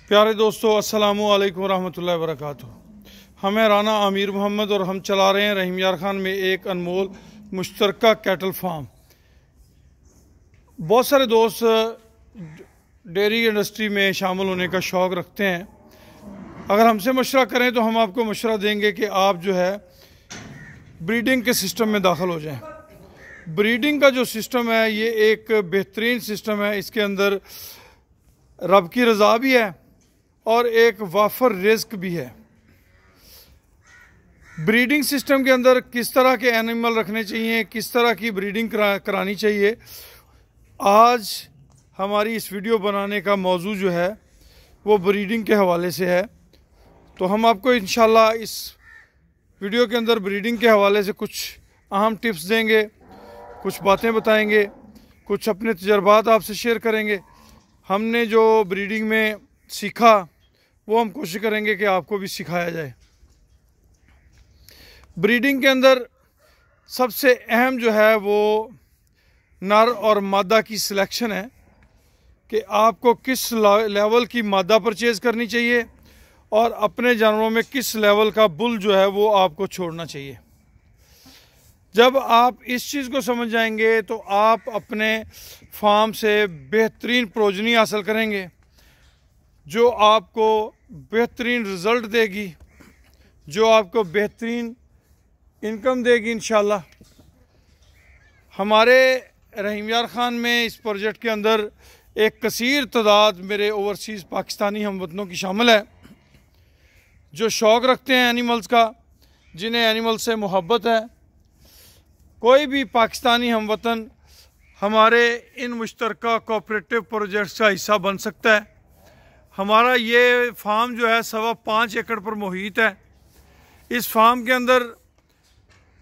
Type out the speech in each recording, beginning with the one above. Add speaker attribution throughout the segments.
Speaker 1: प्यारे दोस्तों, अस्सलामु अलैकुम रहमतुल्लाहि व बरकातुहू। हम हैं राना आमिर मोहम्मद और हम चला रहे हैं रहीम यार खान में एक अनमोल मुश्तरका कैटल फार्म। बहुत सारे दोस्त डेयरी इंडस्ट्री में शामिल होने का शौक़ रखते हैं। अगर हमसे मशवरा करें तो हम आपको मशवरा देंगे कि आप जो है ब्रीडिंग के सिस्टम में दाखिल हो जाएं। ब्रीडिंग का जो सिस्टम है ये एक बेहतरीन सिस्टम है। इसके अंदर रब की रज़ा भी है और एक वाफर रिस्क भी है। ब्रीडिंग सिस्टम के अंदर किस तरह के एनिमल रखने चाहिए, किस तरह की ब्रीडिंग करानी चाहिए, आज हमारी इस वीडियो बनाने का मौजू जो है वो ब्रीडिंग के हवाले से है। तो हम आपको इंशाल्लाह इस वीडियो के अंदर ब्रीडिंग के हवाले से कुछ अहम टिप्स देंगे, कुछ बातें बताएंगे, कुछ अपने तजर्बात आपसे शेयर करेंगे। हमने जो ब्रीडिंग में सीखा वो हम कोशिश करेंगे कि आपको भी सिखाया जाए। ब्रीडिंग के अंदर सबसे अहम जो है वो नर और मादा की सिलेक्शन है कि आपको किस लेवल की मादा परचेज़ करनी चाहिए और अपने जानवरों में किस लेवल का बुल जो है वो आपको छोड़ना चाहिए। जब आप इस चीज़ को समझ जाएंगे तो आप अपने फार्म से बेहतरीन प्रोजनी हासिल करेंगे जो आपको बेहतरीन रिज़ल्ट देगी, जो आपको बेहतरीन इनकम देगी इंशाल्लाह। हमारे रहीम यार खान में इस प्रोजेक्ट के अंदर एक कसीर तादाद मेरे ओवरसीज़ पाकिस्तानी हमवतनों की शामिल है जो शौक़ रखते हैं एनिमल्स का, जिन्हें एनिमल से मोहब्बत है। कोई भी पाकिस्तानी हमवतन हमारे इन मुश्तरका कोऑपरेटिव प्रोजेक्ट्स का हिस्सा बन सकता है। हमारा ये फार्म जो है 5.25 एकड़ पर मुहित है। इस फार्म के अंदर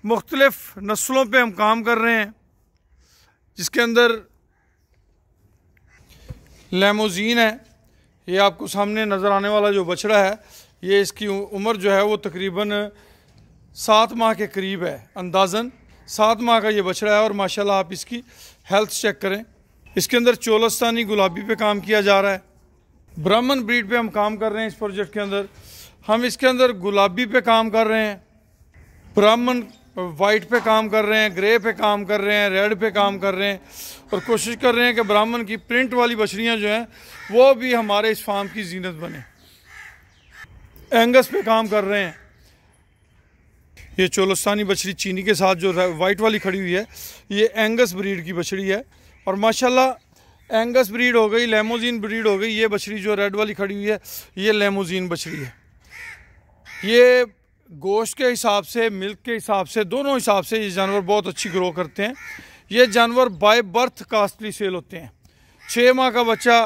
Speaker 1: मुख्तलिफ नस्लों पे हम काम कर रहे हैं, जिसके अंदर लेमोजीन है। ये आपको सामने नज़र आने वाला जो बछड़ा है, ये इसकी उम्र जो है वो तकरीबन 7 माह के करीब है। अंदाज़न 7 माह का ये बछड़ा है और माशाल्लाह आप इसकी हेल्थ चेक करें। इसके अंदर चोलस्तानी गुलाबी पे काम किया जा रहा है। ब्राह्मण ब्रीड पे हम काम कर रहे हैं। इस प्रोजेक्ट के अंदर हम इसके अंदर गुलाबी पे काम कर रहे हैं, ब्राह्मण वाइट पे काम कर रहे हैं, ग्रे पे काम कर रहे हैं, रेड पे काम कर रहे हैं और कोशिश कर रहे हैं कि ब्राह्मण की प्रिंट वाली बछड़ियाँ जो हैं वो भी हमारे इस फार्म की जीनत बने। एंगस पे काम कर रहे हैं। ये चोलस्तानी बछड़ी चीनी के साथ जो वाइट वाली खड़ी हुई है ये एंगस ब्रीड की बछड़ी है और माशाल्लाह एंगस ब्रीड हो गई, लेमोजीन ब्रीड हो गई। ये बछड़ी जो रेड वाली खड़ी हुई है ये लेमोजीन बछड़ी है। ये गोश्त के हिसाब से, मिल्क के हिसाब से, दोनों हिसाब से ये जानवर बहुत अच्छी ग्रो करते हैं। ये जानवर बाय बर्थ कास्टली सेल होते हैं। 6 माह का बच्चा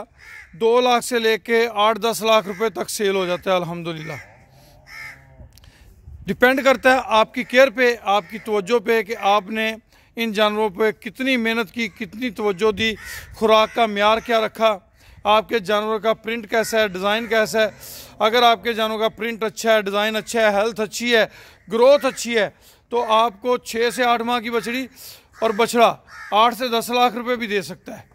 Speaker 1: 2 लाख से लेके 8-10 लाख रुपए तक सेल हो जाता है अल्हम्दुलिल्लाह। डिपेंड करता है आपकी केयर पे, आपकी तवज्जो पे कि आपने इन जानवरों पे कितनी मेहनत की, कितनी तवज्जो दी, खुराक का म्यार क्या रखा, आपके जानवर का प्रिंट कैसा है, डिज़ाइन कैसा है। अगर आपके जानवर का प्रिंट अच्छा है, डिज़ाइन अच्छा है, हेल्थ अच्छी है, ग्रोथ अच्छी है तो आपको 6 से 8 माह की बछड़ी और बछड़ा 8 से 10 लाख रुपए भी दे सकता है।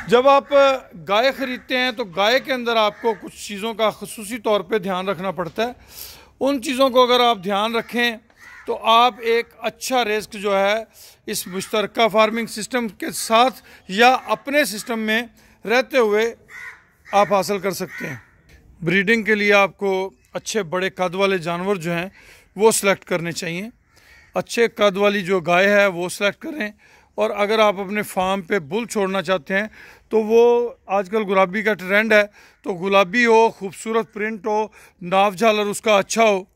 Speaker 1: जब आप गाय ख़रीदते हैं तो गाय के अंदर आपको कुछ चीज़ों का ख़ुसूसी तौर पे ध्यान रखना पड़ता है। उन चीज़ों को अगर आप ध्यान रखें तो आप एक अच्छा रिस्क जो है इस मुश्तरका फार्मिंग सिस्टम के साथ या अपने सिस्टम में रहते हुए आप हासिल कर सकते हैं। ब्रीडिंग के लिए आपको अच्छे बड़े कद वाले जानवर जो हैं वो सिलेक्ट करने चाहिए। अच्छे कद वाली जो गाय है वो सिलेक्ट करें और अगर आप अपने फार्म पे बुल छोड़ना चाहते हैं तो वो आजकल गुलाबी का ट्रेंड है, तो गुलाबी हो, खूबसूरत प्रिंट हो, नाव झालर उसका अच्छा हो।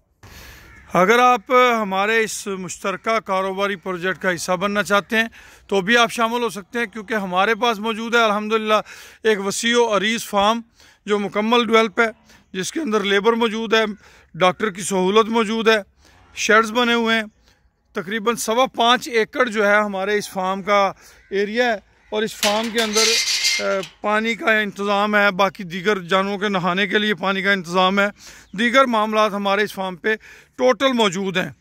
Speaker 1: अगर आप हमारे इस मुश्तरका कारोबारी प्रोजेक्ट का हिस्सा बनना चाहते हैं तो भी आप शामिल हो सकते हैं, क्योंकि हमारे पास मौजूद है अल्हम्दुलिल्लाह एक वसीओ अरीज़ फार्म जो मुकम्मल डेवलप है, जिसके अंदर लेबर मौजूद है, डॉक्टर की सहूलत मौजूद है, शेड्स बने हुए हैं। तकरीबन 5.25 एकड़ जो है हमारे इस फार्म का एरिया है और इस फार्म के अंदर पानी का इंतज़ाम है, बाकी दीगर जानवरों के नहाने के लिए पानी का इंतज़ाम है, दीगर मामलात हमारे इस फार्म पे टोटल मौजूद हैं।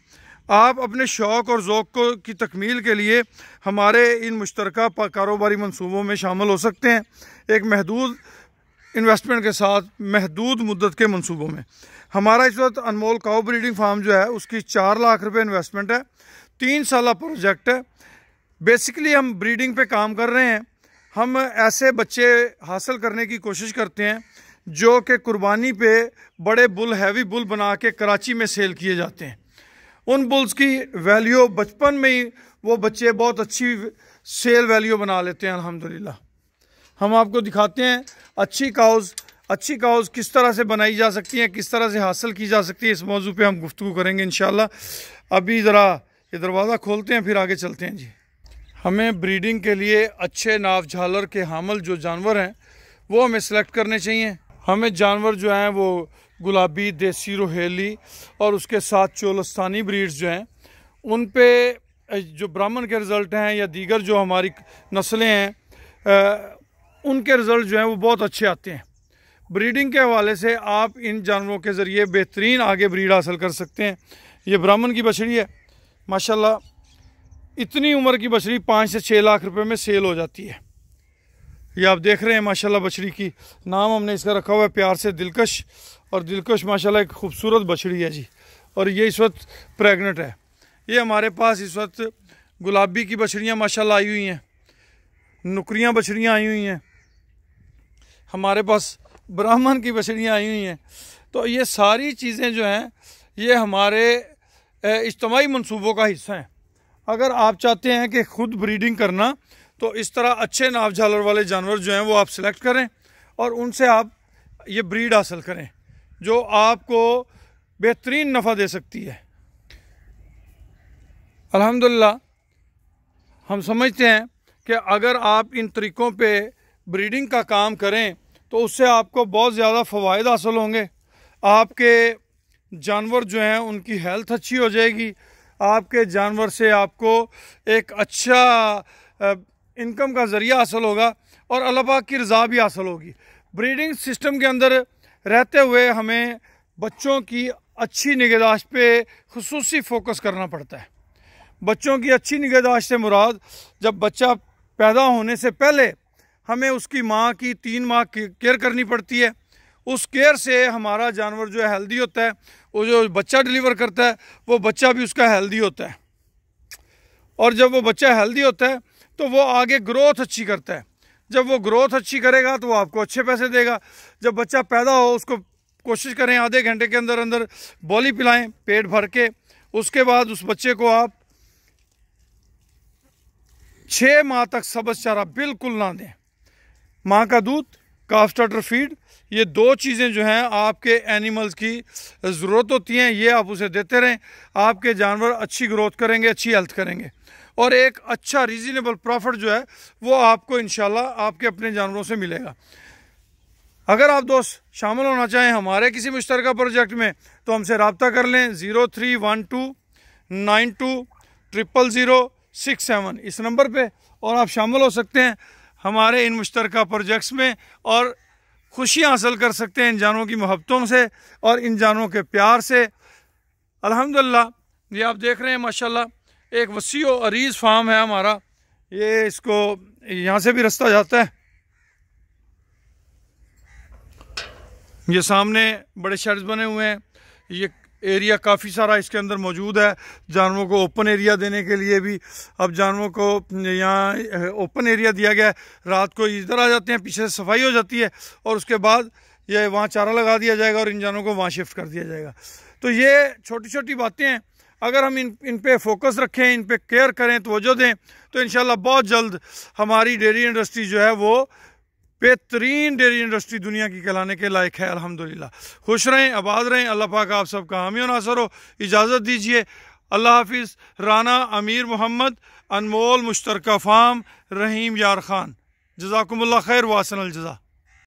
Speaker 1: आप अपने शौक़ और ज़ौक़ की तकमील के लिए हमारे इन मुश्तरका कारोबारी मंसूबों में शामिल हो सकते हैं। एक महदूद इन्वेस्टमेंट के साथ महदूद मुद्दत के मंसूबों में। हमारा इस वक्त अनमोल काऊ ब्रीडिंग फार्म जो है उसकी 4 लाख रुपए इन्वेस्टमेंट है, 3 साल प्रोजेक्ट है। बेसिकली हम ब्रीडिंग पे काम कर रहे हैं। हम ऐसे बच्चे हासिल करने की कोशिश करते हैं जो कि कुर्बानी पे बड़े बुल, हैवी बुल बना के कराची में सेल किए जाते हैं। उन बुल्स की वैल्यू बचपन में ही वो बच्चे बहुत अच्छी सेल वैल्यू बना लेते हैं अल्हम्दुलिल्लाह। हम आपको दिखाते हैं अच्छी काउज़ किस तरह से बनाई जा सकती हैं, किस तरह से हासिल की जा सकती है। इस मौजू पे हम गुफ्तगू करेंगे इंशाल्लाह। अभी ज़रा ये दरवाज़ा खोलते हैं फिर आगे चलते हैं जी। हमें ब्रीडिंग के लिए अच्छे नाव झालर के हामल जो जानवर हैं वो हमें सेलेक्ट करने चाहिए। हमें जानवर जो हैं वो गुलाबी, देसी, रोहेली और उसके साथ चोलस्तानी ब्रीड्स जो हैं उन पे जो ब्राह्मण के रिज़ल्ट हैं या दीगर जो हमारी नस्लें हैं उनके रिज़ल्ट जो हैं वो बहुत अच्छे आते हैं। ब्रीडिंग के हवाले से आप इन जानवरों के ज़रिए बेहतरीन आगे ब्रीड हासिल कर सकते हैं। ये ब्राह्मण की बछड़ी है माशाल्लाह, इतनी उम्र की बछड़ी 5 से 6 लाख रुपए में सेल हो जाती है। ये आप देख रहे हैं माशाल्लाह बछड़ी की नाम हमने इसका रखा हुआ है प्यार से दिलकश। और दिलकश माशाल्लाह एक खूबसूरत बछड़ी है जी। और ये इस वक्त प्रेग्नेंट है। ये हमारे पास इस वक्त गुलाबी की बछड़ियाँ माशाल्लाह आई हुई हैं, नुकरियाँ बछड़ियाँ आई हुई हैं, हमारे पास ब्राह्मण की बछड़ियाँ आई हुई हैं। तो ये सारी चीज़ें जो हैं ये हमारे इज्तिमाई मंसूबों का हिस्सा हैं। अगर आप चाहते हैं कि ख़ुद ब्रीडिंग करना तो इस तरह अच्छे नाव झालर वाले जानवर जो हैं वो आप सेलेक्ट करें और उनसे आप ये ब्रीड हासिल करें जो आपको बेहतरीन नफ़ा दे सकती है। अल्हम्दुलिल्लाह हम समझते हैं कि अगर आप इन तरीक़ों पे ब्रीडिंग का काम करें तो उससे आपको बहुत ज़्यादा फ़वाइद हासिल होंगे। आपके जानवर जो हैं उनकी हेल्थ अच्छी हो जाएगी, आपके जानवर से आपको एक अच्छा इनकम का ज़रिया हासिल होगा और अल्लाह पाक की रज़ा भी हासिल होगी। ब्रीडिंग सिस्टम के अंदर रहते हुए हमें बच्चों की अच्छी निगहदाश्त पे खुसूसी फ़ोकस करना पड़ता है। बच्चों की अच्छी निगहदाश्त से मुराद जब बच्चा पैदा होने से पहले हमें उसकी माँ की 3 माह की केयर करनी पड़ती है। उस केयर से हमारा जानवर जो है हेल्दी होता है। वो जो बच्चा डिलीवर करता है वो बच्चा भी उसका हेल्दी होता है। और जब वो बच्चा हेल्दी होता है तो वो आगे ग्रोथ अच्छी करता है। जब वो ग्रोथ अच्छी करेगा तो वो आपको अच्छे पैसे देगा। जब बच्चा पैदा हो उसको कोशिश करें आधे घंटे के अंदर अंदर बॉली पिलाएं पेट भर के। उसके बाद उस बच्चे को आप 6 माह तक सब्ज़ चारा बिल्कुल ना दें। माँ का दूध, काफ स्टार्टर फीड, ये 2 चीज़ें जो हैं आपके एनिमल्स की ज़रूरत होती हैं, ये आप उसे देते रहें। आपके जानवर अच्छी ग्रोथ करेंगे, अच्छी हेल्थ करेंगे और एक अच्छा रीज़नेबल प्रॉफिट जो है वो आपको इंशाल्लाह आपके अपने जानवरों से मिलेगा। अगर आप दोस्त शामिल होना चाहें हमारे किसी मुश्तरका प्रोजेक्ट में तो हमसे रब्ता कर लें 031292000067 इस नंबर पे और आप शामिल हो सकते हैं हमारे इन मुश्तरका प्रोजेक्ट्स में और खुशियाँ हासिल कर सकते हैं इन जानवरों की मोहब्बतों से और इन जानवरों के प्यार से। अल्हम्दुलिल्लाह ये आप देख रहे हैं माशाल्लाह एक वसी व अरीज़ फार्म है हमारा। ये इसको यहाँ से भी रास्ता जाता है। ये सामने बड़े शेड्स बने हुए हैं। ये एरिया काफ़ी सारा इसके अंदर मौजूद है जानवरों को ओपन एरिया देने के लिए भी। अब जानवरों को यहाँ ओपन एरिया दिया गया है। रात को इधर आ जाते हैं, पीछे से सफाई हो जाती है और उसके बाद ये वहाँ चारा लगा दिया जाएगा और इन जानवरों को वहाँ शिफ्ट कर दिया जाएगा। तो ये छोटी छोटी बातें हैं, अगर हम इन पे फोकस रखें, इन पे केयर करें, तवज्जो दें तो इंशाल्लाह बहुत जल्द हमारी डेयरी इंडस्ट्री जो है वो बेहतरीन डेयरी इंडस्ट्री दुनिया की कहलाने के लायक है। अल्हम्दुलिल्लाह खुश रहें, आबाद रहें। अल्लाह पाक आप सबका हामी और नासर हो। इजाज़त दीजिए। अल्लाह हाफिज़। राना अमीर मोहम्मद, अनमोल मुश्तरका फार्म, रहीम यार खान। जज़ाकुमुल्लाह खैर वासनल जज़ा।